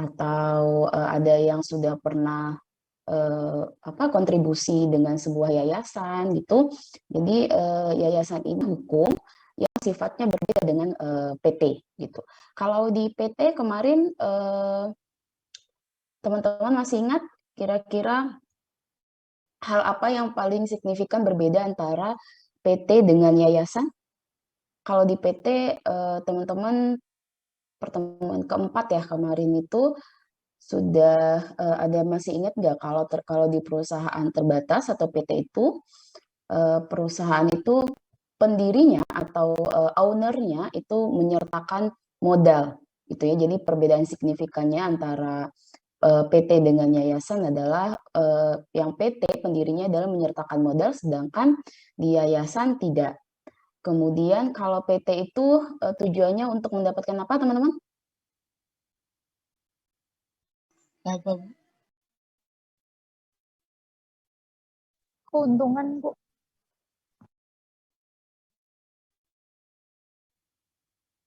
atau ada yang sudah pernah kontribusi dengan sebuah yayasan gitu. Jadi yayasan ini hukum yang sifatnya berbeda dengan PT gitu. Kalau di PT kemarin teman-teman masih ingat kira-kira hal apa yang paling signifikan berbeda antara PT dengan yayasan? Kalau di PT teman-teman pertemuan keempat ya kemarin itu sudah ada masih ingat nggak kalau di perusahaan terbatas atau PT itu perusahaan itu pendirinya atau ownernya itu menyertakan modal gitu ya. Jadi perbedaan signifikannya antara PT dengan yayasan adalah yang PT pendirinya adalah menyertakan modal sedangkan di yayasan tidak. Kemudian kalau PT itu tujuannya untuk mendapatkan apa teman-teman? Keuntungan, Bu.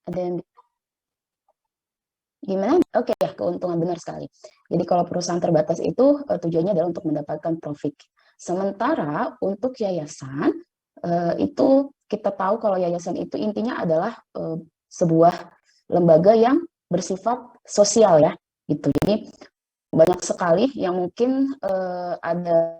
Ada yang gimana? Oke ya, keuntungan benar sekali. Jadi kalau perusahaan terbatas itu tujuannya adalah untuk mendapatkan profit. Sementara untuk yayasan itu kita tahu kalau yayasan itu intinya adalah sebuah lembaga yang bersifat sosial ya, gitu. Jadi banyak sekali yang mungkin ada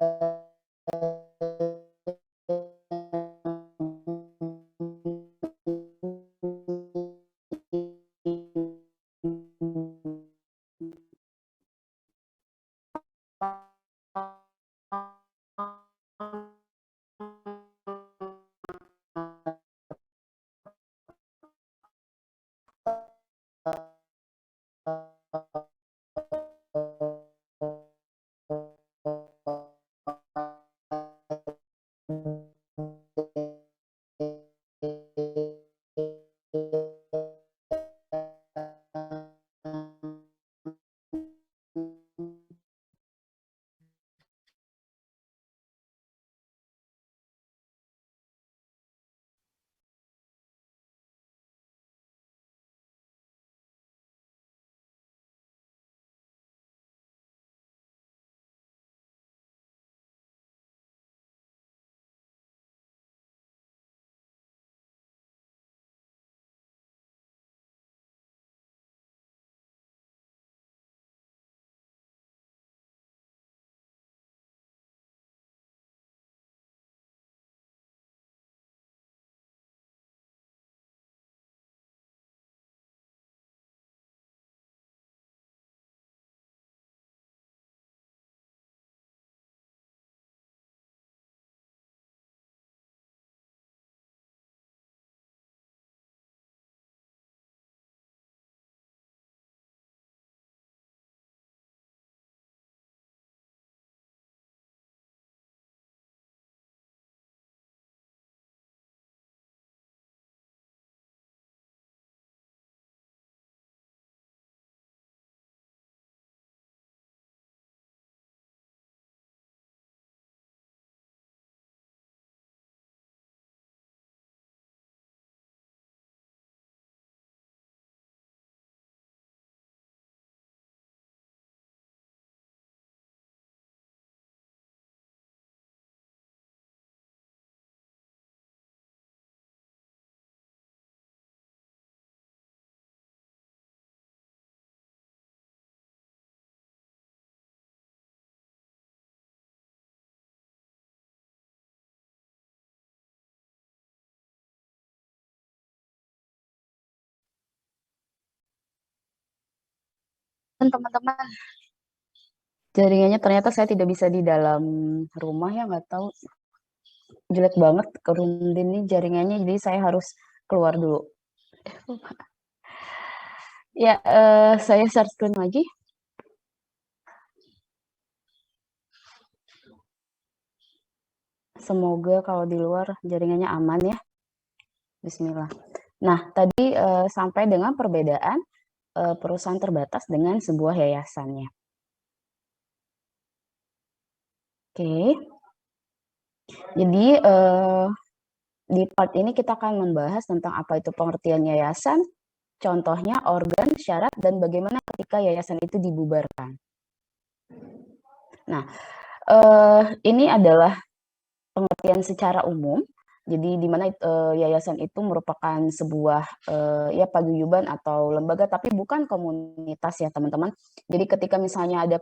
teman-teman jaringannya ternyata saya tidak bisa di dalam rumah ya, nggak tahu jelek banget ke Rundin nih jaringannya, jadi saya harus keluar dulu. Ya, saya share screen lagi. Semoga kalau di luar jaringannya aman ya. Bismillah. Nah, tadi sampai dengan perbedaan perusahaan terbatas dengan sebuah yayasannya. Oke. Jadi di part ini kita akan membahas tentang apa itu pengertian yayasan, contohnya organ, syarat, dan bagaimana ketika yayasan itu dibubarkan. Nah, ini adalah pengertian secara umum. Jadi di mana yayasan itu merupakan sebuah ya paguyuban atau lembaga, tapi bukan komunitas ya teman-teman. Jadi ketika misalnya ada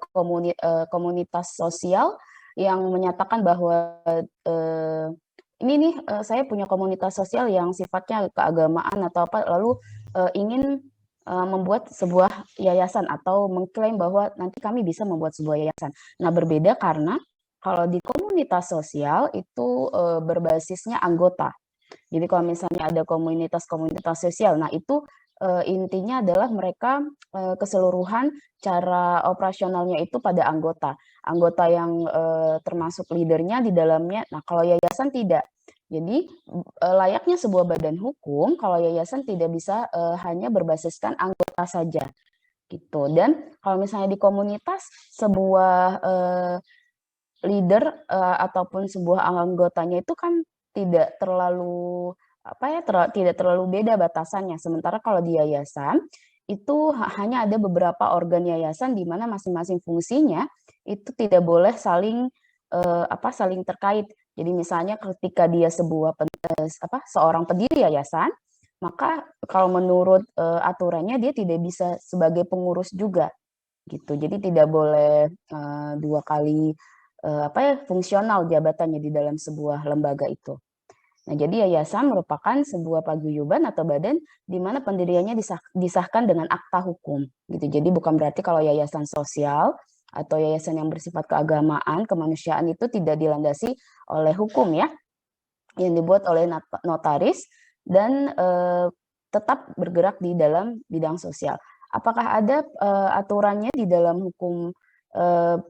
komunitas sosial yang menyatakan bahwa ini nih saya punya komunitas sosial yang sifatnya keagamaan atau apa, lalu ingin membuat sebuah yayasan atau mengklaim bahwa nanti kami bisa membuat sebuah yayasan. Nah, berbeda karena kalau di komunitas sosial itu berbasisnya anggota. Jadi kalau misalnya ada komunitas-komunitas sosial, nah itu intinya adalah mereka keseluruhan cara operasionalnya itu pada anggota. Anggota yang termasuk leadernya di dalamnya. Nah, kalau yayasan tidak. Jadi layaknya sebuah badan hukum, kalau yayasan tidak bisa hanya berbasiskan anggota saja gitu. Dan kalau misalnya di komunitas sebuah leader ataupun sebuah anggotanya itu kan tidak terlalu apa ya tidak terlalu beda batasannya. Sementara kalau di yayasan itu hanya ada beberapa organ yayasan di mana masing-masing fungsinya itu tidak boleh saling saling terkait. Jadi misalnya ketika dia seorang pendiri yayasan, maka kalau menurut aturannya dia tidak bisa sebagai pengurus juga gitu. Jadi tidak boleh dua kali fungsional jabatannya di dalam sebuah lembaga itu. Nah, jadi yayasan merupakan sebuah paguyuban atau badan di mana pendiriannya disahkan dengan akta hukum gitu. Jadi bukan berarti kalau yayasan sosial atau yayasan yang bersifat keagamaan, kemanusiaan itu tidak dilandasi oleh hukum ya, yang dibuat oleh notaris dan tetap bergerak di dalam bidang sosial. Apakah ada aturannya di dalam hukum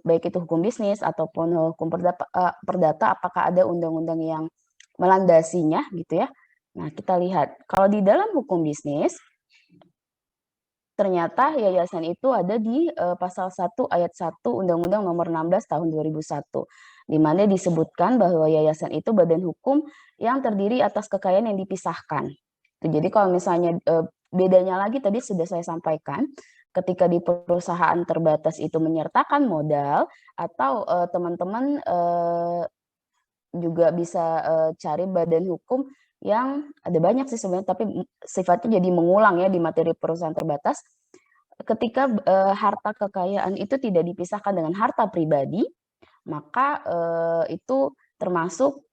baik itu hukum bisnis ataupun hukum perdata, apakah ada undang-undang yang melandasinya gitu ya? Nah, kita lihat kalau di dalam hukum bisnis ternyata yayasan itu ada di pasal 1 ayat 1 Undang-Undang Nomor 16 Tahun 2001, di mana disebutkan bahwa yayasan itu badan hukum yang terdiri atas kekayaan yang dipisahkan. Jadi kalau misalnya bedanya lagi tadi sudah saya sampaikan, ketika di perusahaan terbatas itu menyertakan modal atau teman-teman juga bisa cari badan hukum yang ada banyak sih sebenarnya, tapi sifatnya jadi mengulang ya di materi perusahaan terbatas. Ketika harta kekayaan itu tidak dipisahkan dengan harta pribadi, maka itu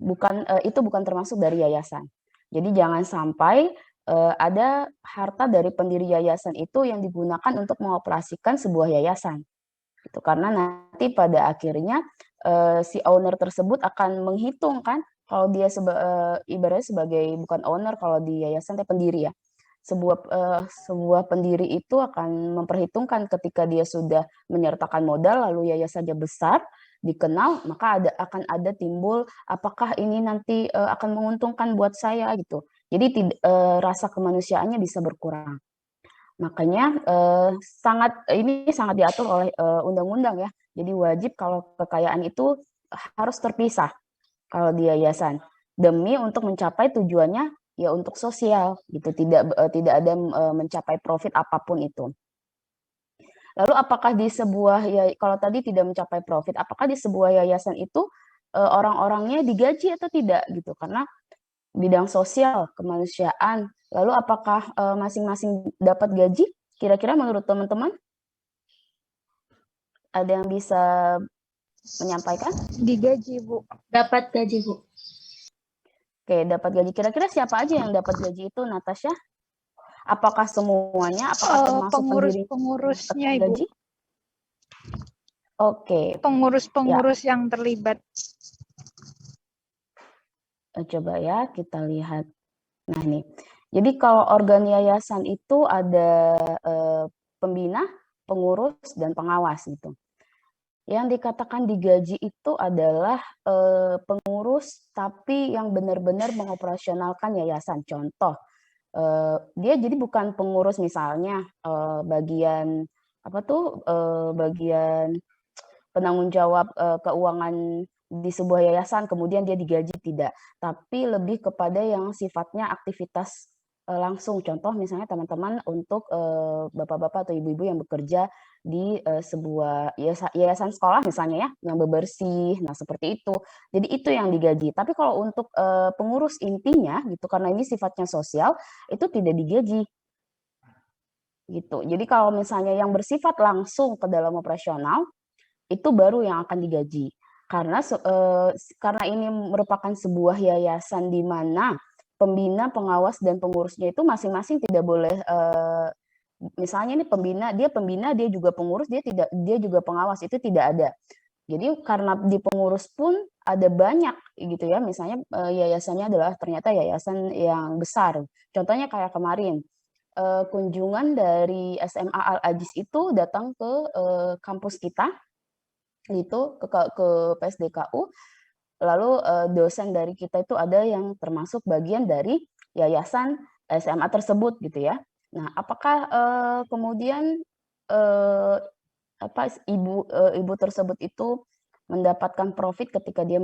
bukan termasuk dari yayasan. Jadi jangan sampai ada harta dari pendiri yayasan itu yang digunakan untuk mengoperasikan sebuah yayasan. Itu karena nanti pada akhirnya si owner tersebut akan menghitung kan kalau dia ibaratnya sebagai bukan owner kalau di yayasan tapi pendiri ya. Sebuah pendiri itu akan memperhitungkan ketika dia sudah menyertakan modal lalu yayasannya besar dikenal, maka akan ada timbul apakah ini nanti akan menguntungkan buat saya gitu. Jadi rasa kemanusiaannya bisa berkurang. Makanya ini sangat diatur oleh undang-undang ya. Jadi wajib kalau kekayaan itu harus terpisah kalau di yayasan demi untuk mencapai tujuannya ya untuk sosial gitu. Tidak ada mencapai profit apapun itu. Lalu apakah di sebuah ya kalau tadi tidak mencapai profit, apakah di sebuah yayasan itu orang-orangnya digaji atau tidak gitu? Karena bidang sosial, kemanusiaan, lalu apakah masing-masing dapat gaji? Kira-kira menurut teman-teman ada yang bisa menyampaikan? Digaji, Bu. Dapat gaji, Bu. Oke, dapat gaji. Kira-kira siapa aja yang dapat gaji itu, Natasha? Apakah semuanya? Apakah termasuk pengurus-pengurusnya, Ibu? gaji? Oke. Pengurus-pengurus yang terlibat. Coba ya kita lihat. Nah nih, jadi kalau organ yayasan itu ada pembina, pengurus, dan pengawas gitu. Yang dikatakan digaji itu adalah pengurus tapi yang benar-benar mengoperasionalkan yayasan. Contoh, dia jadi bukan pengurus misalnya bagian bagian penanggung jawab keuangan di sebuah yayasan kemudian dia digaji, tidak, tapi lebih kepada yang sifatnya aktivitas langsung. Contoh misalnya teman-teman untuk, bapak-bapak atau ibu-ibu yang bekerja di, sebuah yayasan sekolah misalnya ya, yang bebersih, nah seperti itu. Jadi itu yang digaji. Tapi kalau untuk, pengurus intinya gitu, karena ini sifatnya sosial, itu tidak digaji, gitu. Jadi kalau misalnya yang bersifat langsung ke dalam operasional, itu baru yang akan digaji. Karena ini merupakan sebuah yayasan di mana pembina, pengawas, dan pengurusnya itu masing-masing tidak boleh, misalnya ini pembina, dia juga pengurus, dia juga pengawas, itu tidak ada. Jadi karena di pengurus pun ada banyak gitu ya, misalnya, yayasannya adalah ternyata yayasan yang besar. Contohnya kayak kemarin, kunjungan dari SMA Al-Aziz itu datang ke, kampus kita gitu, ke PSDKU, lalu, dosen dari kita itu ada yang termasuk bagian dari yayasan SMA tersebut gitu ya. Nah, apakah, kemudian, eee, ibu tersebut itu mendapatkan profit ketika dia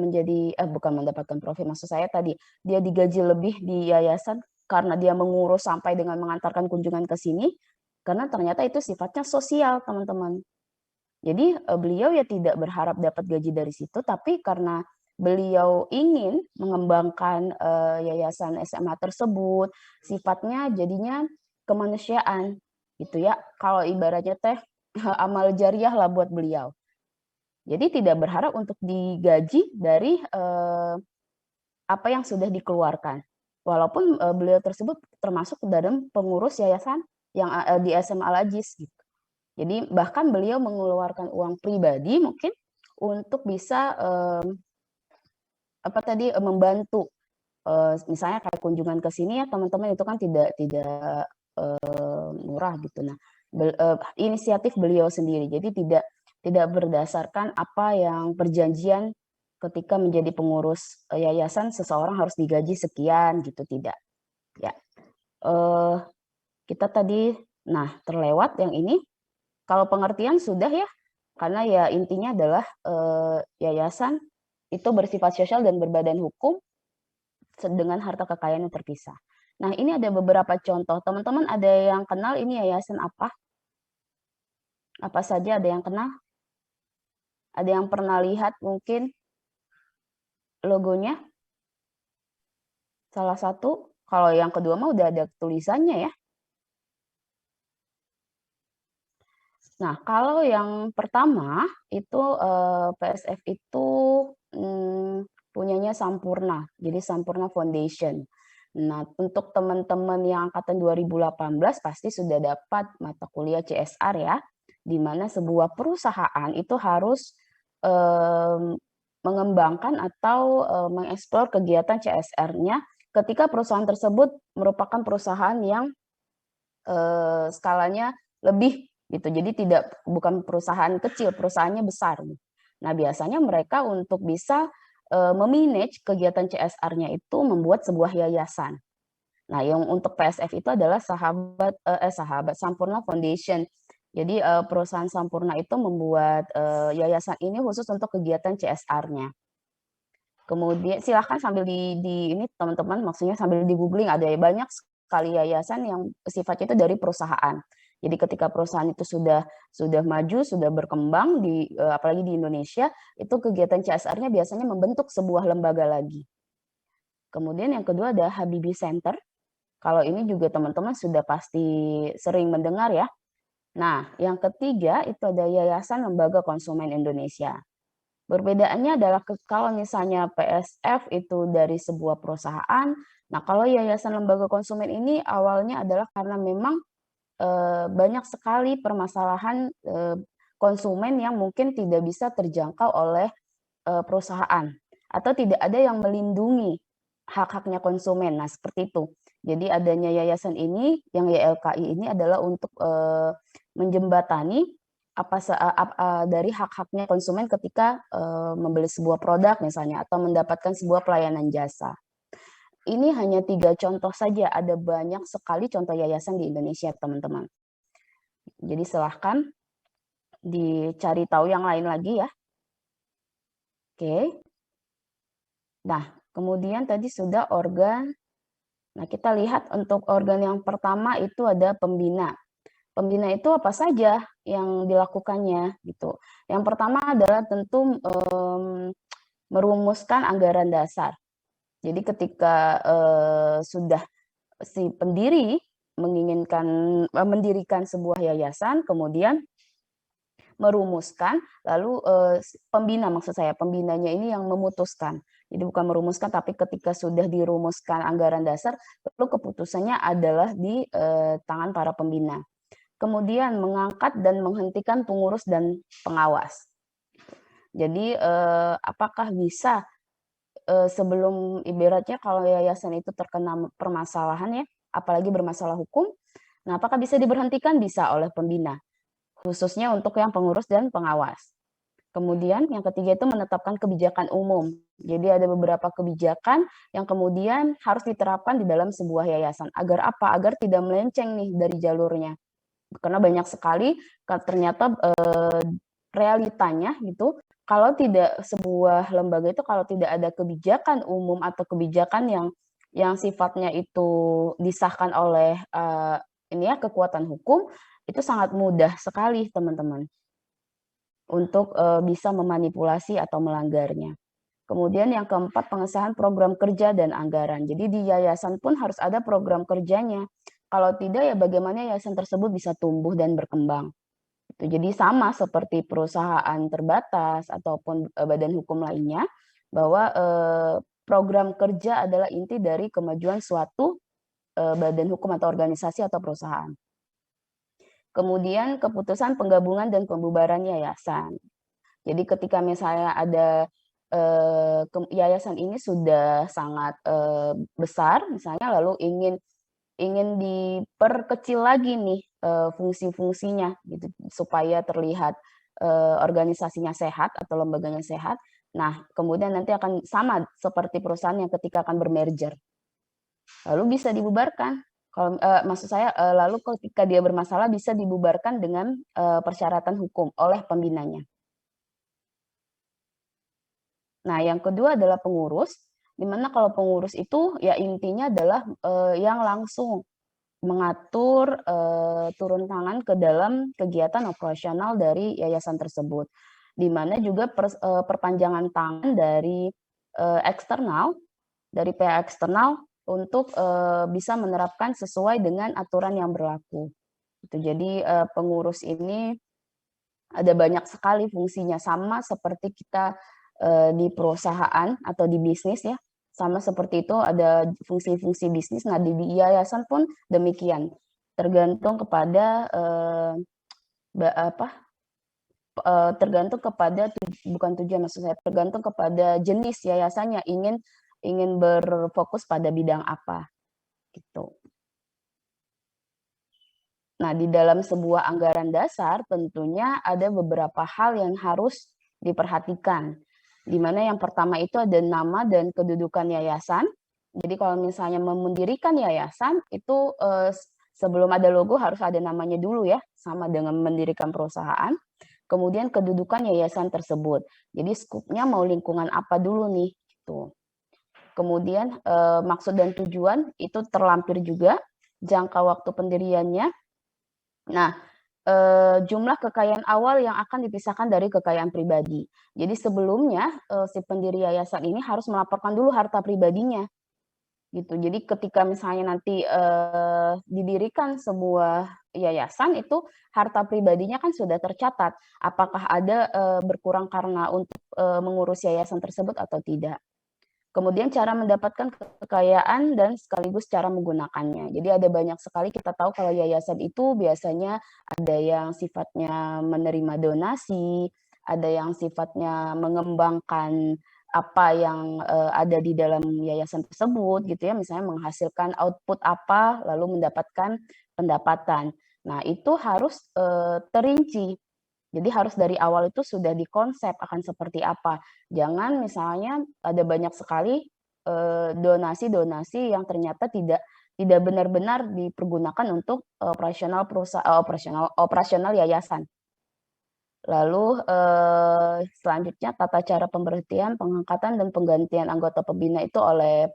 bukan mendapatkan profit, maksud saya tadi, dia digaji lebih di yayasan karena dia mengurus sampai dengan mengantarkan kunjungan ke sini, karena ternyata itu sifatnya sosial, teman-teman. Jadi, beliau ya tidak berharap dapat gaji dari situ, tapi karena beliau ingin mengembangkan, yayasan SMA tersebut, sifatnya jadinya kemanusiaan, gitu ya. Kalau ibaratnya teh, amal jariah lah buat beliau. Jadi tidak berharap untuk digaji dari, apa yang sudah dikeluarkan. Walaupun, beliau tersebut termasuk dalam pengurus yayasan yang, di SMA Al-Aziz gitu. Jadi bahkan beliau mengeluarkan uang pribadi mungkin untuk bisa, membantu, misalnya kayak kunjungan ke sini ya teman-teman itu kan tidak, murah gitu. Nah, inisiatif beliau sendiri. Jadi tidak berdasarkan apa yang perjanjian ketika menjadi pengurus, yayasan seseorang harus digaji sekian gitu, tidak, ya. Eee, kita tadi terlewat yang ini, kalau pengertian sudah ya, karena ya intinya adalah, yayasan itu bersifat sosial dan berbadan hukum dengan harta kekayaan yang terpisah. Nah, ini ada beberapa contoh. Teman-teman ada yang kenal ini yayasan apa? Apa saja ada yang kenal? Ada yang pernah lihat mungkin logonya? Salah satu? Kalau yang kedua mah udah ada tulisannya ya. Nah, kalau yang pertama itu, PSF itu, punyanya Sampurna, jadi Sampurna Foundation. Nah, untuk teman-teman yang angkatan 2018 pasti sudah dapat mata kuliah CSR ya, di mana sebuah perusahaan itu harus, mengembangkan atau, mengeksplor kegiatan CSR-nya ketika perusahaan tersebut merupakan perusahaan yang, skalanya lebih gitu. Jadi bukan perusahaan kecil, perusahaannya besar. Nah, biasanya mereka untuk bisa, me-manage kegiatan CSR-nya itu membuat sebuah yayasan. Nah, yang untuk PSF itu adalah Sampurna Foundation. Jadi, perusahaan Sampurna itu membuat, yayasan ini khusus untuk kegiatan CSR-nya. Kemudian silahkan sambil di ini teman-teman, maksudnya sambil di-googling, ada banyak sekali yayasan yang sifatnya itu dari perusahaan. Jadi ketika perusahaan itu sudah maju, sudah berkembang apalagi di Indonesia, itu kegiatan CSR-nya biasanya membentuk sebuah lembaga lagi. Kemudian yang kedua ada Habibie Center. Kalau ini juga teman-teman sudah pasti sering mendengar ya. Nah, yang ketiga itu ada Yayasan Lembaga Konsumen Indonesia. Perbedaannya adalah kalau misalnya PSF itu dari sebuah perusahaan, nah kalau Yayasan Lembaga Konsumen ini awalnya adalah karena memang, banyak sekali permasalahan, konsumen yang mungkin tidak bisa terjangkau oleh, perusahaan, atau tidak ada yang melindungi hak-haknya konsumen. Nah, seperti itu. Jadi adanya yayasan ini, yang YLKI ini adalah untuk, menjembatani dari hak-haknya konsumen ketika, membeli sebuah produk misalnya atau mendapatkan sebuah pelayanan jasa. Ini hanya 3 contoh saja, ada banyak sekali contoh yayasan di Indonesia, teman-teman. Jadi silahkan dicari tahu yang lain lagi ya. Oke. Nah, kemudian tadi sudah organ Nah, kita lihat untuk organ yang pertama itu ada pembina. Pembina itu apa saja yang dilakukannya gitu. Yang pertama adalah tentu merumuskan anggaran dasar. Jadi ketika sudah si pendiri menginginkan mendirikan sebuah yayasan, kemudian merumuskan, lalu pembina maksud saya, pembinanya ini yang memutuskan. Jadi bukan merumuskan, tapi ketika sudah dirumuskan anggaran dasar, lalu keputusannya adalah di tangan para pembina. Kemudian mengangkat dan menghentikan pengurus dan pengawas. Jadi apakah bisa sebelum ibaratnya kalau yayasan itu terkena permasalahan ya, apalagi bermasalah hukum, nah apakah bisa diberhentikan? Bisa oleh pembina, khususnya untuk yang pengurus dan pengawas. Kemudian yang ketiga itu menetapkan kebijakan umum. Jadi ada beberapa kebijakan yang kemudian harus diterapkan di dalam sebuah yayasan. Agar apa? Agar tidak melenceng nih dari jalurnya. Karena banyak sekali ternyata realitanya gitu, kalau tidak sebuah lembaga itu kalau tidak ada kebijakan umum atau kebijakan yang sifatnya itu disahkan oleh ini ya kekuatan hukum, itu sangat mudah sekali teman-teman untuk bisa memanipulasi atau melanggarnya. Kemudian yang keempat, pengesahan program kerja dan anggaran. Jadi di yayasan pun harus ada program kerjanya. Kalau tidak ya bagaimana yayasan tersebut bisa tumbuh dan berkembang. Jadi sama seperti perusahaan terbatas ataupun badan hukum lainnya, bahwa program kerja adalah inti dari kemajuan suatu badan hukum atau organisasi atau perusahaan. Kemudian keputusan penggabungan dan pembubaran yayasan. Jadi ketika misalnya ada yayasan ini sudah sangat besar, misalnya lalu ingin diperkecil lagi nih fungsi-fungsinya, gitu, supaya terlihat organisasinya sehat atau lembaganya sehat. Nah, kemudian nanti akan sama seperti perusahaan yang ketika akan bermerger, lalu bisa dibubarkan. Kalau maksud saya, lalu ketika dia bermasalah bisa dibubarkan dengan persyaratan hukum oleh pembinanya. Nah, yang kedua adalah pengurus, di mana kalau pengurus itu ya intinya adalah yang langsung mengatur turun tangan ke dalam kegiatan operasional dari yayasan tersebut, di mana juga perpanjangan tangan dari eksternal, dari pihak eksternal untuk bisa menerapkan sesuai dengan aturan yang berlaku. Itu jadi pengurus ini ada banyak sekali fungsinya, sama seperti kita di perusahaan atau di bisnis ya, sama seperti itu ada fungsi-fungsi bisnis. Nah, di yayasan pun demikian, tergantung kepada tergantung kepada bukan tujuan maksud saya, tergantung kepada jenis yayasannya, ingin berfokus pada bidang apa, gitu. Nah, di dalam sebuah anggaran dasar tentunya ada beberapa hal yang harus diperhatikan. Di mana yang pertama itu ada nama dan kedudukan yayasan. Jadi kalau misalnya mendirikan yayasan itu sebelum ada logo harus ada namanya dulu ya, sama dengan mendirikan perusahaan. Kemudian kedudukan yayasan tersebut. Jadi skupnya mau lingkungan apa dulu nih gitu. Kemudian maksud dan tujuan itu terlampir juga, jangka waktu pendiriannya. Nah, jumlah kekayaan awal yang akan dipisahkan dari kekayaan pribadi. Jadi sebelumnya si pendiri yayasan ini harus melaporkan dulu harta pribadinya, gitu. Jadi ketika misalnya nanti didirikan sebuah yayasan itu harta pribadinya kan sudah tercatat. Apakah ada berkurang karena untuk mengurus yayasan tersebut atau tidak. Kemudian cara mendapatkan kekayaan dan sekaligus cara menggunakannya. Jadi ada banyak sekali kita tahu kalau yayasan itu biasanya ada yang sifatnya menerima donasi, ada yang sifatnya mengembangkan apa yang ada di dalam yayasan tersebut gitu ya, misalnya menghasilkan output apa lalu mendapatkan pendapatan. Nah, itu harus terinci. Jadi harus dari awal itu sudah dikonsep akan seperti apa. Jangan misalnya ada banyak sekali donasi-donasi yang ternyata tidak benar-benar dipergunakan untuk operasional yayasan. Lalu selanjutnya tata cara pemberhentian, pengangkatan dan penggantian anggota pembina itu oleh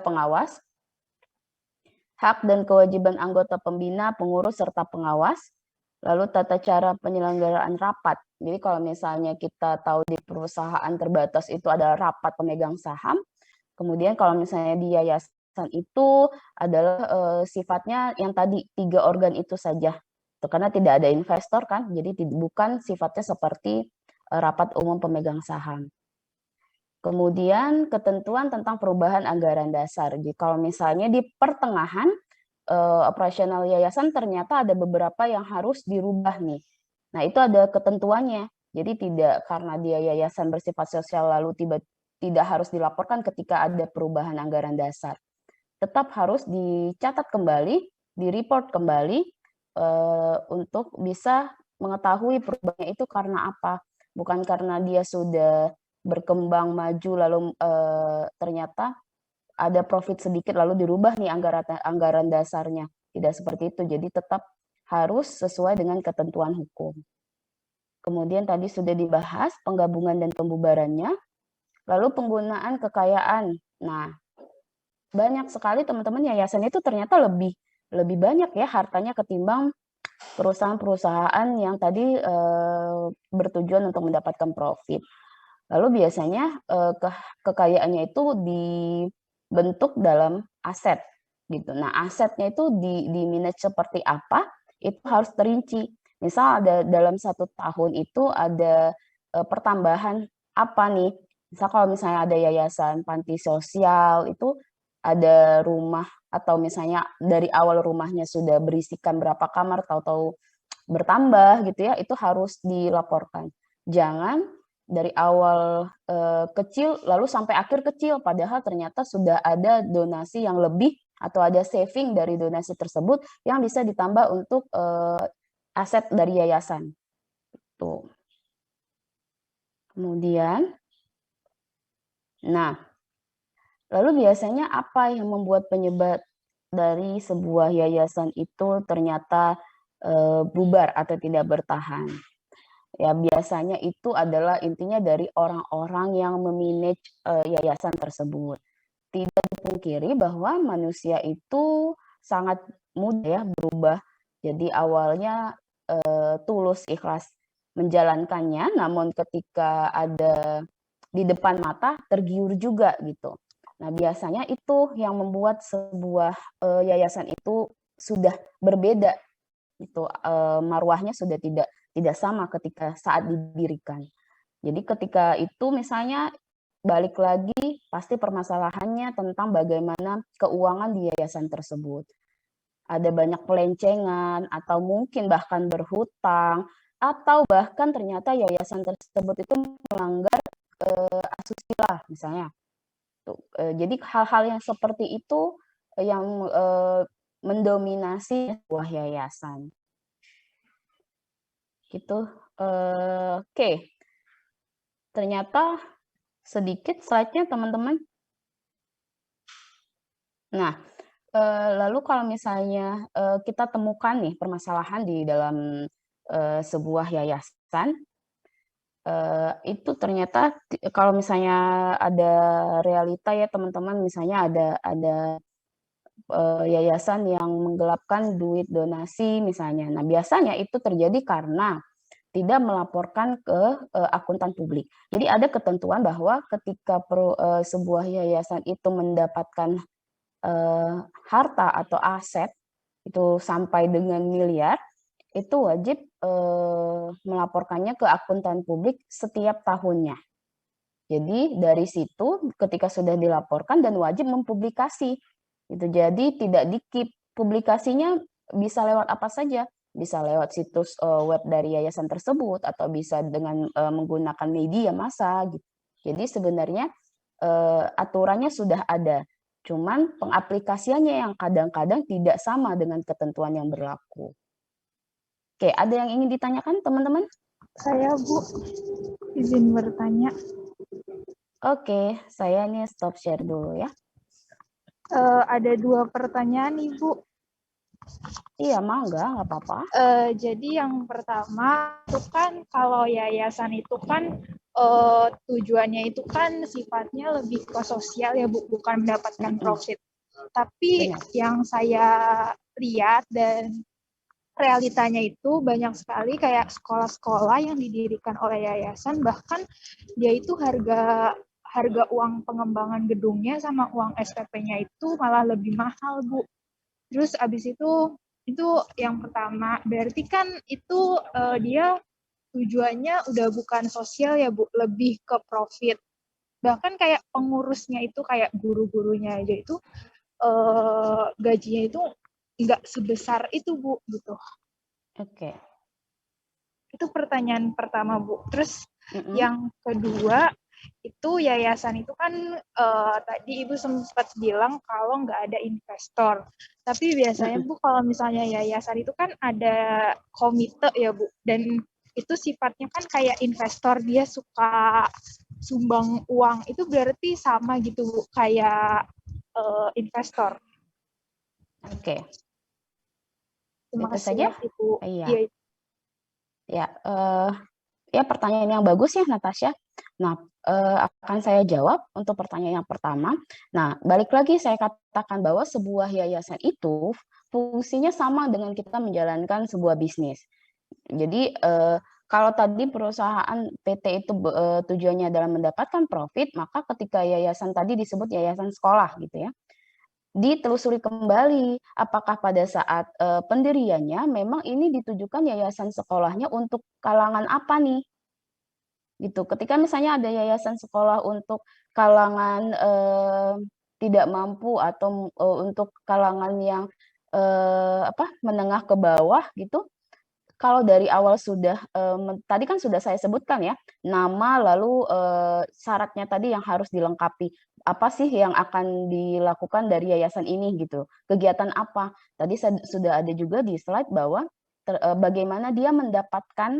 pengawas. hak dan kewajiban anggota pembina, pengurus, serta pengawas. Lalu tata cara penyelenggaraan rapat. Jadi kalau misalnya kita tahu di perusahaan terbatas itu ada rapat pemegang saham, kemudian kalau misalnya di yayasan itu adalah sifatnya yang tadi 3 organ itu saja. Karena tidak ada investor kan, jadi bukan sifatnya seperti rapat umum pemegang saham. Kemudian ketentuan tentang perubahan anggaran dasar. Jadi kalau misalnya di pertengahan operasional yayasan ternyata ada beberapa yang harus dirubah nih. Nah, itu ada ketentuannya. Jadi tidak karena dia yayasan bersifat sosial lalu tidak harus dilaporkan ketika ada perubahan anggaran dasar. Tetap harus dicatat kembali, di-report kembali untuk bisa mengetahui perubahannya itu karena apa. Bukan karena dia sudah berkembang maju lalu ternyata ada profit sedikit lalu dirubah nih anggaran dasarnya. Tidak seperti itu. Jadi tetap harus sesuai dengan ketentuan hukum. Kemudian tadi sudah dibahas penggabungan dan pembubarannya. Lalu penggunaan kekayaan. Nah, banyak sekali teman-teman yayasan itu ternyata lebih banyak ya hartanya ketimbang perusahaan-perusahaan yang tadi bertujuan untuk mendapatkan profit. Lalu biasanya kekayaannya itu bentuk dalam aset gitu. Nah, asetnya itu di manage seperti apa? Itu harus terinci. Misal ada dalam 1 tahun itu ada pertambahan apa nih? Misal kalau misalnya ada yayasan panti sosial itu ada rumah atau misalnya dari awal rumahnya sudah berisikan berapa kamar tahu-tahu bertambah gitu ya, itu harus dilaporkan. Jangan dari awal kecil lalu sampai akhir kecil padahal ternyata sudah ada donasi yang lebih atau ada saving dari donasi tersebut yang bisa ditambah untuk aset dari yayasan. Tuh. Kemudian lalu biasanya apa yang membuat penyebab dari sebuah yayasan itu ternyata bubar atau tidak bertahan? Ya biasanya itu adalah intinya dari orang-orang yang memanage yayasan tersebut. Tidak dipungkiri bahwa manusia itu sangat mudah ya berubah. Jadi awalnya tulus ikhlas menjalankannya, namun ketika ada di depan mata tergiur juga gitu. Nah biasanya itu yang membuat sebuah yayasan itu sudah berbeda. Itu marwahnya sudah tidak sama ketika saat didirikan. Jadi ketika itu misalnya balik lagi pasti permasalahannya tentang bagaimana keuangan di yayasan tersebut. Ada banyak pelencengan atau mungkin bahkan berhutang atau bahkan ternyata yayasan tersebut itu melanggar asusila misalnya. Jadi hal-hal yang seperti itu yang mendominasi sebuah yayasan. Gitu. Oke. Ternyata sedikit slide-nya teman-teman. Nah, lalu kalau misalnya kita temukan nih permasalahan di dalam sebuah yayasan, itu ternyata kalau misalnya ada realita ya teman-teman, misalnya ada yayasan yang menggelapkan duit donasi misalnya. Nah, biasanya itu terjadi karena tidak melaporkan ke akuntan publik. Jadi ada ketentuan bahwa ketika sebuah yayasan itu mendapatkan harta atau aset itu sampai dengan miliar, itu wajib melaporkannya ke akuntan publik setiap tahunnya. Jadi dari situ ketika sudah dilaporkan dan wajib mempublikasi. Itu jadi tidak dikip publikasinya bisa lewat apa saja, bisa lewat situs web dari yayasan tersebut atau bisa dengan menggunakan media massa gitu. Jadi sebenarnya aturannya sudah ada, cuman pengaplikasiannya yang kadang-kadang tidak sama dengan ketentuan yang berlaku. Oke, ada yang ingin ditanyakan teman-teman? Saya Bu, izin bertanya. Oke, saya nih stop share dulu ya. Ada 2 pertanyaan nih Bu. Iya, mangga, nggak apa-apa. Jadi yang pertama itu kan kalau yayasan itu kan tujuannya itu kan sifatnya lebih ke sosial ya Bu, bukan mendapatkan profit. Tapi Benar. yang saya lihat dan realitanya itu banyak sekali kayak sekolah-sekolah yang didirikan oleh yayasan, bahkan dia itu harga uang pengembangan gedungnya sama uang SPP-nya itu malah lebih mahal, Bu. Terus abis itu yang pertama, berarti kan itu dia tujuannya udah bukan sosial ya, Bu, lebih ke profit. Bahkan kayak pengurusnya itu kayak guru-gurunya aja itu gajinya itu nggak sebesar itu, Bu, gitu. Oke. Itu pertanyaan pertama, Bu. Terus Mm-mm. yang kedua, itu yayasan itu kan tadi Ibu sempat bilang kalau nggak ada investor. Tapi biasanya, Mm-mm. Bu, kalau misalnya yayasan itu kan ada komite ya, Bu. Dan itu sifatnya kan kayak investor, dia suka sumbang uang. Itu berarti sama gitu, Bu, kayak investor. Oke. Terima Itu kasih saja. ya, Ibu. Iya. Iya, Ya, ya pertanyaan yang bagus ya, Natasha. Nah, akan saya jawab untuk pertanyaan yang pertama. Nah, balik lagi saya katakan bahwa sebuah yayasan itu fungsinya sama dengan kita menjalankan sebuah bisnis. Jadi, kalau tadi perusahaan PT itu tujuannya adalah mendapatkan profit, maka ketika yayasan tadi disebut yayasan sekolah gitu ya. Ditelusuri kembali apakah pada saat, pendiriannya memang ini ditujukan yayasan sekolahnya untuk kalangan apa nih, gitu. Ketika misalnya ada yayasan sekolah untuk kalangan, tidak mampu atau, untuk kalangan yang, menengah ke bawah gitu, kalau dari awal sudah, tadi kan sudah saya sebutkan ya, nama lalu, syaratnya tadi yang harus dilengkapi. Apa sih yang akan dilakukan dari yayasan ini gitu, kegiatan apa. Tadi sudah ada juga di slide bahwa bagaimana dia mendapatkan,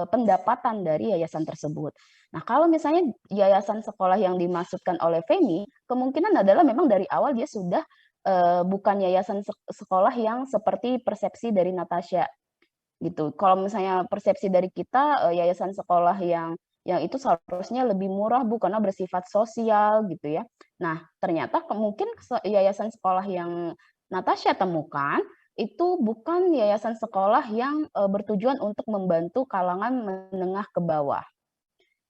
pendapatan dari yayasan tersebut. Nah, kalau misalnya yayasan sekolah yang dimaksudkan oleh Femi, kemungkinan adalah memang dari awal dia sudah, bukan yayasan sekolah yang seperti persepsi dari Natasha. Gitu. Kalau misalnya persepsi dari kita, yayasan sekolah yang itu seharusnya lebih murah Bu, karena bersifat sosial gitu ya. Nah, ternyata mungkin yayasan sekolah yang Natasha temukan, itu bukan yayasan sekolah yang, bertujuan untuk membantu kalangan menengah ke bawah,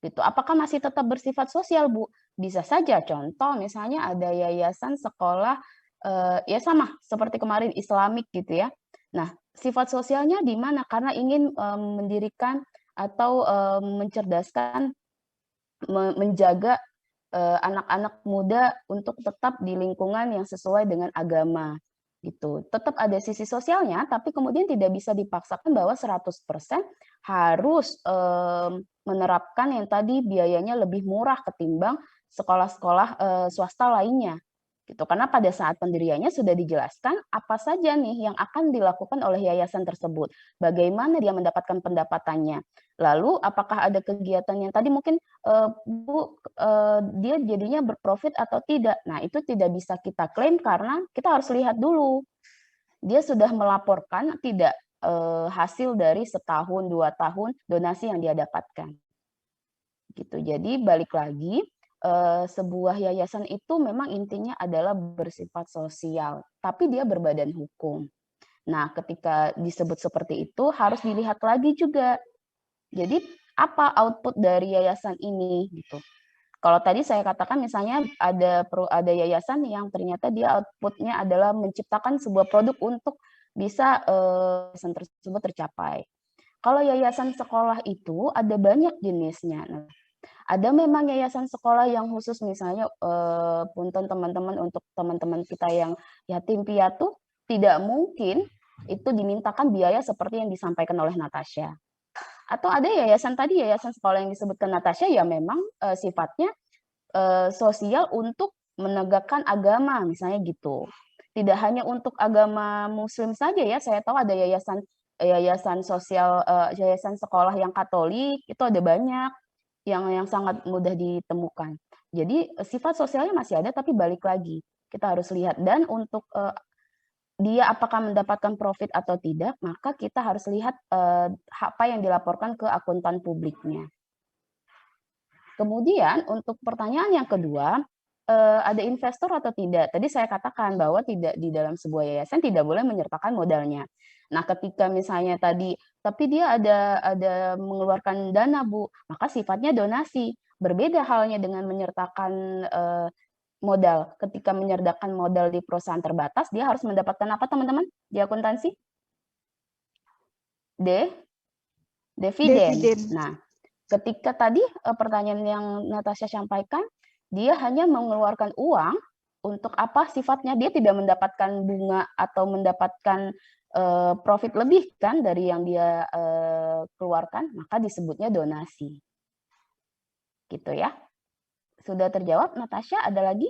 gitu. Apakah masih tetap bersifat sosial Bu? Bisa saja, contoh misalnya ada yayasan sekolah, ya sama seperti kemarin Islamik gitu ya. Nah, sifat sosialnya di mana? Karena ingin, mendirikan atau, mencerdaskan, menjaga, anak-anak muda untuk tetap di lingkungan yang sesuai dengan agama, gitu. Tetap ada sisi sosialnya, tapi kemudian tidak bisa dipaksakan bahwa 100% harus, menerapkan yang tadi biayanya lebih murah ketimbang sekolah-sekolah, swasta lainnya. Gitu, karena pada saat pendiriannya sudah dijelaskan apa saja nih yang akan dilakukan oleh yayasan tersebut, bagaimana dia mendapatkan pendapatannya, lalu apakah ada kegiatan yang tadi mungkin, Bu, dia jadinya berprofit atau tidak. Nah, itu tidak bisa kita klaim karena kita harus lihat dulu, dia sudah melaporkan tidak, hasil dari setahun, 2 tahun donasi yang dia dapatkan. Gitu. Jadi balik lagi, sebuah yayasan itu memang intinya adalah bersifat sosial, tapi dia berbadan hukum. Nah, ketika disebut seperti itu harus dilihat lagi juga. Jadi apa output dari yayasan ini gitu. Kalau tadi saya katakan misalnya ada yayasan yang ternyata dia output-nya adalah menciptakan sebuah produk untuk bisa, yayasan tersebut tercapai. Kalau yayasan sekolah itu ada banyak jenisnya. Nah, ada memang yayasan sekolah yang khusus misalnya, punten teman-teman untuk teman-teman kita yang yatim piatu, tidak mungkin itu dimintakan biaya seperti yang disampaikan oleh Natasha. Atau ada yayasan tadi, yayasan sekolah yang disebutkan Natasha ya memang, sifatnya, sosial untuk menegakkan agama, misalnya gitu. Tidak hanya untuk agama muslim saja ya, saya tahu ada yayasan yayasan sosial, yayasan sekolah yang Katolik, itu ada banyak. Yang sangat mudah ditemukan. Jadi, sifat sosialnya masih ada, tapi balik lagi, kita harus lihat dan untuk, dia apakah mendapatkan profit atau tidak, maka kita harus lihat, apa yang dilaporkan ke akuntan publiknya. Kemudian untuk pertanyaan yang kedua, ada investor atau tidak? Tadi saya katakan bahwa tidak, di dalam sebuah yayasan tidak boleh menyertakan modalnya. Nah, ketika misalnya tadi, tapi dia ada mengeluarkan dana, Bu, maka sifatnya donasi. Berbeda halnya dengan menyertakan, modal. Ketika menyertakan modal di perusahaan terbatas, dia harus mendapatkan apa, teman-teman, di akuntansi? Dividen. Dividen. Nah, ketika tadi, pertanyaan yang Natasha sampaikan, dia hanya mengeluarkan uang untuk apa sifatnya, dia tidak mendapatkan bunga atau mendapatkan, profit lebih kan dari yang dia, keluarkan, maka disebutnya donasi. Gitu ya. Sudah terjawab, Natasha, ada lagi?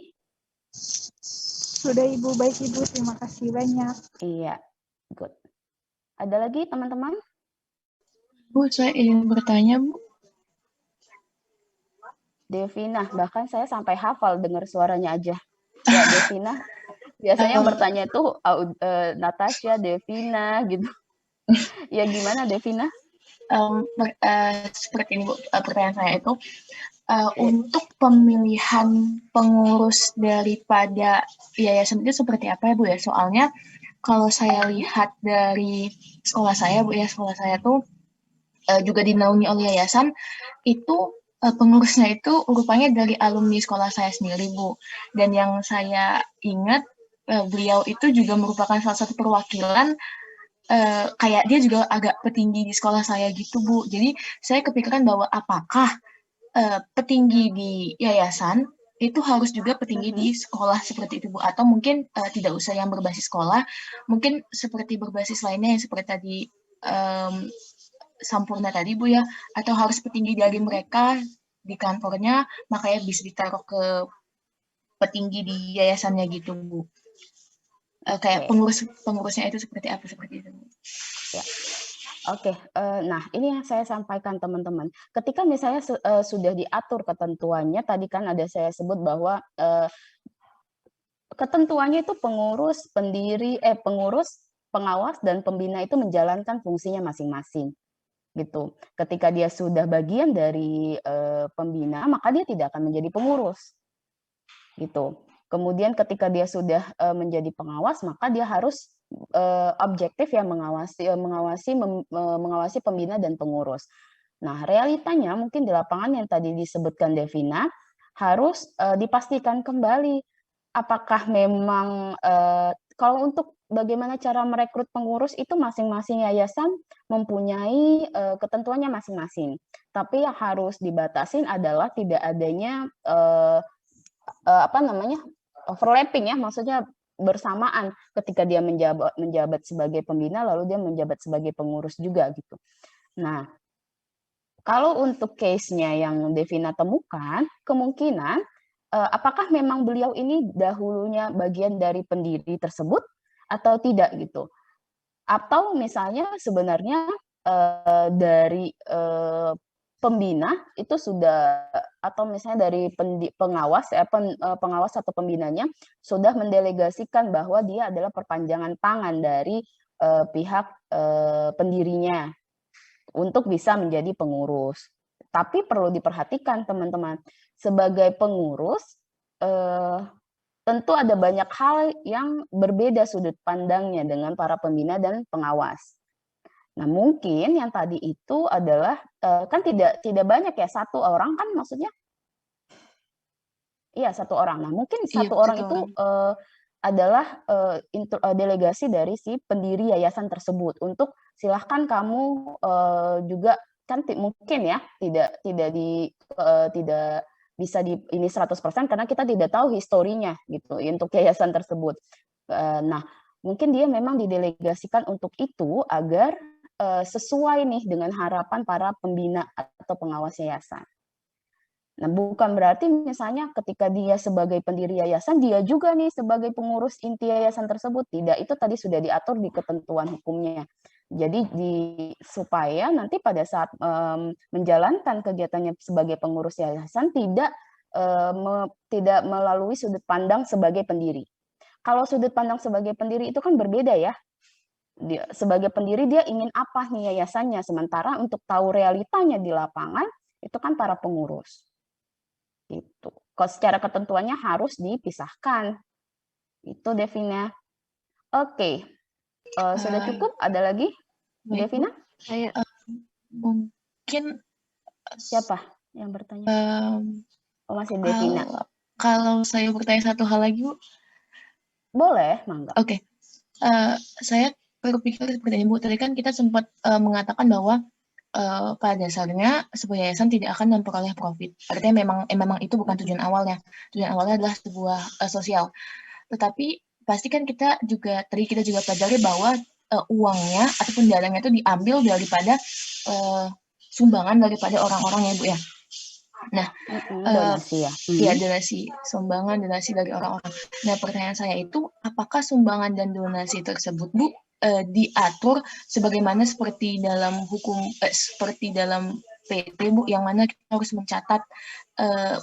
Sudah Ibu, baik Ibu, terima kasih banyak. Iya, good. Ada lagi teman-teman? Bu, saya ingin bertanya, Bu. Devina, bahkan saya sampai hafal dengar suaranya aja. Ya, Devina. Biasanya bertanya itu Natasha, Devina gitu. Ya gimana Devina? Seperti ini Bu, pertanyaan saya itu untuk pemilihan pengurus daripada yayasan itu seperti apa ya Bu ya? Soalnya kalau saya lihat dari sekolah saya Bu ya, sekolah saya tuh juga dinaungi oleh yayasan, itu pengurusnya itu rupanya dari alumni sekolah saya sendiri Bu. Dan yang saya ingat beliau itu juga merupakan salah satu perwakilan kayak dia juga agak petinggi di sekolah saya gitu Bu. Jadi saya kepikiran bahwa apakah petinggi di yayasan itu harus juga petinggi di sekolah seperti itu Bu, atau mungkin tidak usah yang berbasis sekolah, mungkin seperti berbasis lainnya yang seperti tadi Sampurna tadi Bu ya, atau harus petinggi dari mereka di kantornya, makanya bisa ditaruh ke petinggi di yayasannya gitu Bu. Kayak pengurusnya itu seperti apa, seperti itu Bu. Ya. Oke, nah ini yang saya sampaikan teman-teman. Ketika misalnya sudah diatur ketentuannya, tadi kan ada saya sebut bahwa ketentuannya itu pengurus, pengurus, pengawas dan pembina itu menjalankan fungsinya masing-masing. Gitu. Ketika dia sudah bagian dari pembina, maka dia tidak akan menjadi pengurus. Gitu. Kemudian ketika dia sudah menjadi pengawas, maka dia harus objektif ya mengawasi pembina dan pengurus. Nah, realitanya mungkin di lapangan yang tadi disebutkan Devina harus dipastikan kembali apakah memang kalau untuk bagaimana cara merekrut pengurus itu masing-masing yayasan mempunyai ketentuannya masing-masing. Tapi yang harus dibatasin adalah tidak adanya overlapping ya, maksudnya bersamaan ketika dia menjabat sebagai pembina lalu dia menjabat sebagai pengurus juga gitu. Nah, kalau untuk case-nya yang Devina temukan, kemungkinan apakah memang beliau ini dahulunya bagian dari pendiri tersebut atau tidak gitu. Atau misalnya sebenarnya dari pembina itu sudah, atau misalnya dari pengawas pengawas atau pembinanya sudah mendelegasikan bahwa dia adalah perpanjangan tangan dari pihak pendirinya untuk bisa menjadi pengurus. Tapi perlu diperhatikan teman-teman, sebagai pengurus tentu ada banyak hal yang berbeda sudut pandangnya dengan para pembina dan pengawas. Nah, mungkin yang tadi itu adalah kan tidak banyak ya, satu orang kan maksudnya. Iya, satu orang. Nah, mungkin satu orang itu adalah delegasi dari si pendiri yayasan tersebut untuk silahkan kamu juga kan mungkin ya tidak bisa ini 100% karena kita tidak tahu historinya gitu untuk yayasan tersebut. Nah, mungkin dia memang didelegasikan untuk itu agar sesuai nih dengan harapan para pembina atau pengawas yayasan. Nah, bukan berarti misalnya ketika dia sebagai pendiri yayasan, dia juga nih sebagai pengurus inti yayasan tersebut. Tidak, itu tadi sudah diatur di ketentuan hukumnya. Jadi supaya nanti pada saat menjalankan kegiatannya sebagai pengurus yayasan tidak melalui sudut pandang sebagai pendiri. Kalau sudut pandang sebagai pendiri itu kan berbeda ya. Sebagai pendiri dia ingin apa nih yayasannya, sementara untuk tahu realitanya di lapangan itu kan para pengurus. Itu. secara ketentuannya harus dipisahkan. Itu Devina. Oke. Sudah cukup? Ada lagi? Baik, Devina? Saya mungkin Siapa yang bertanya? Oh, masih kalau, Devina. kalau saya bertanya satu hal lagi, Bu. Boleh, mangga. Oke. Saya berpikir seperti ini, Bu. Tadi kan kita sempat mengatakan bahwa pada dasarnya sebuah yayasan tidak akan memperoleh profit. Artinya memang itu bukan tujuan awalnya. Tujuan awalnya adalah sebuah sosial. Tetapi pasti kan kita juga pelajari bahwa uangnya ataupun dananya itu diambil daripada sumbangan daripada orang-orang ya, Bu ya. Nah, donasi ya. Ya, sumbangan donasi dari orang-orang. Nah, pertanyaan saya itu, apakah sumbangan dan donasi tersebut, Bu, diatur sebagaimana seperti dalam hukum, seperti dalam PT, Bu, yang mana kita harus mencatat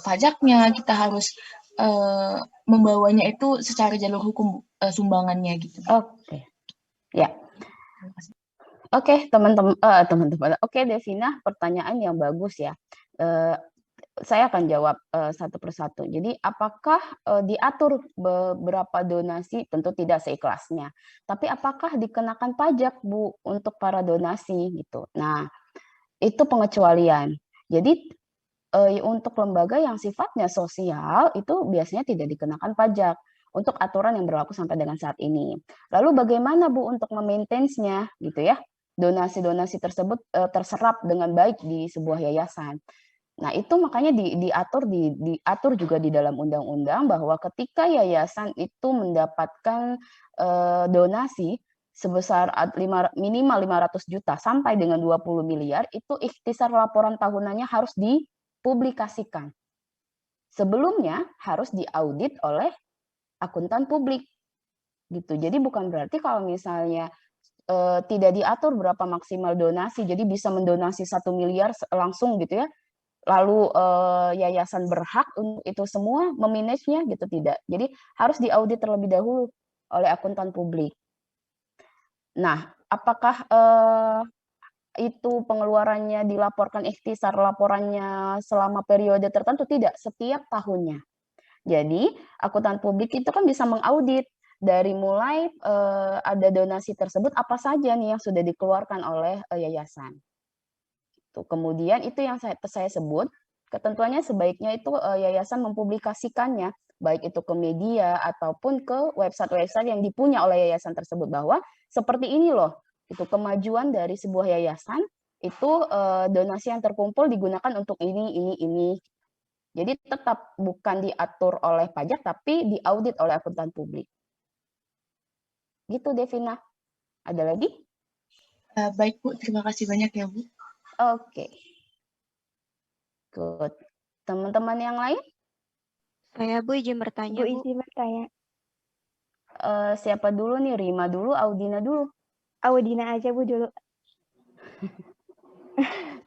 pajaknya, kita harus membawanya itu secara jalur hukum, sumbangannya gitu. Oke. Ya. Oke, teman-teman. Oke, Devina, pertanyaan yang bagus ya. Saya akan jawab satu persatu. Jadi, apakah diatur beberapa donasi? Tentu tidak seikhlasnya. Tapi apakah dikenakan pajak, Bu, untuk para donasi gitu? Nah, itu pengecualian. Jadi, untuk lembaga yang sifatnya sosial itu biasanya tidak dikenakan pajak untuk aturan yang berlaku sampai dengan saat ini. Lalu bagaimana, Bu, untuk memaintenance-nya gitu ya? Donasi-donasi tersebut terserap dengan baik di sebuah yayasan. Nah, itu makanya diatur juga di dalam undang-undang bahwa ketika yayasan itu mendapatkan donasi sebesar minimal 500 juta sampai dengan 20 miliar, itu ikhtisar laporan tahunannya harus dipublikasikan. Sebelumnya harus diaudit oleh akuntan publik. Gitu. Jadi bukan berarti kalau misalnya tidak diatur berapa maksimal donasi, jadi bisa mendonasi 1 miliar langsung gitu ya, lalu yayasan berhak untuk itu semua memanage-nya gitu, tidak. Jadi harus diaudit terlebih dahulu oleh akuntan publik. Nah, apakah itu pengeluarannya dilaporkan ikhtisar laporannya selama periode tertentu? Tidak, setiap tahunnya. Jadi akuntan publik itu kan bisa mengaudit dari mulai ada donasi tersebut apa saja nih yang sudah dikeluarkan oleh yayasan. Kemudian itu yang saya sebut, ketentuannya sebaiknya itu yayasan mempublikasikannya, baik itu ke media ataupun ke website-website yang dipunya oleh yayasan tersebut, bahwa seperti ini loh, itu kemajuan dari sebuah yayasan, itu donasi yang terkumpul digunakan untuk ini. Jadi tetap bukan diatur oleh pajak, tapi diaudit oleh akuntan publik. Gitu, Devina. Ada lagi? Baik, Bu. Terima kasih banyak ya, Bu. Oke. Good. Teman-teman yang lain? Saya, Bu, izin bertanya, Bu. izin bertanya. Siapa dulu nih? Rima dulu, Audina dulu? Audina aja, Bu, dulu.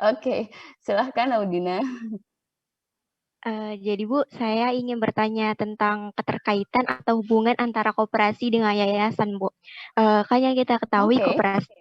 Oke, silahkan Audina. Jadi, Bu, saya ingin bertanya tentang keterkaitan atau hubungan antara koperasi dengan yayasan, Bu. Kan yang kita ketahui koperasi.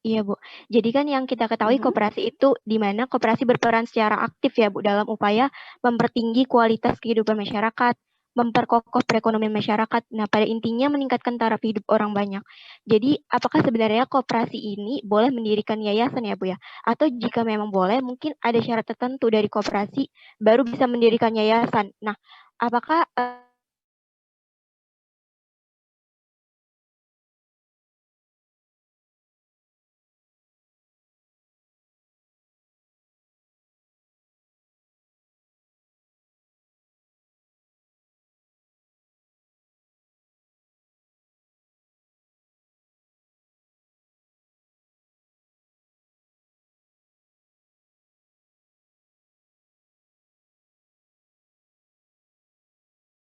Iya, Bu. Jadi kan yang kita ketahui koperasi itu di mana koperasi berperan secara aktif ya, Bu, dalam upaya mempertinggi kualitas kehidupan masyarakat, memperkokoh perekonomian masyarakat. Nah, pada intinya meningkatkan taraf hidup orang banyak. Jadi, apakah sebenarnya koperasi ini boleh mendirikan yayasan ya, Bu ya? Atau jika memang boleh, mungkin ada syarat tertentu dari koperasi baru bisa mendirikan yayasan. Nah, apakah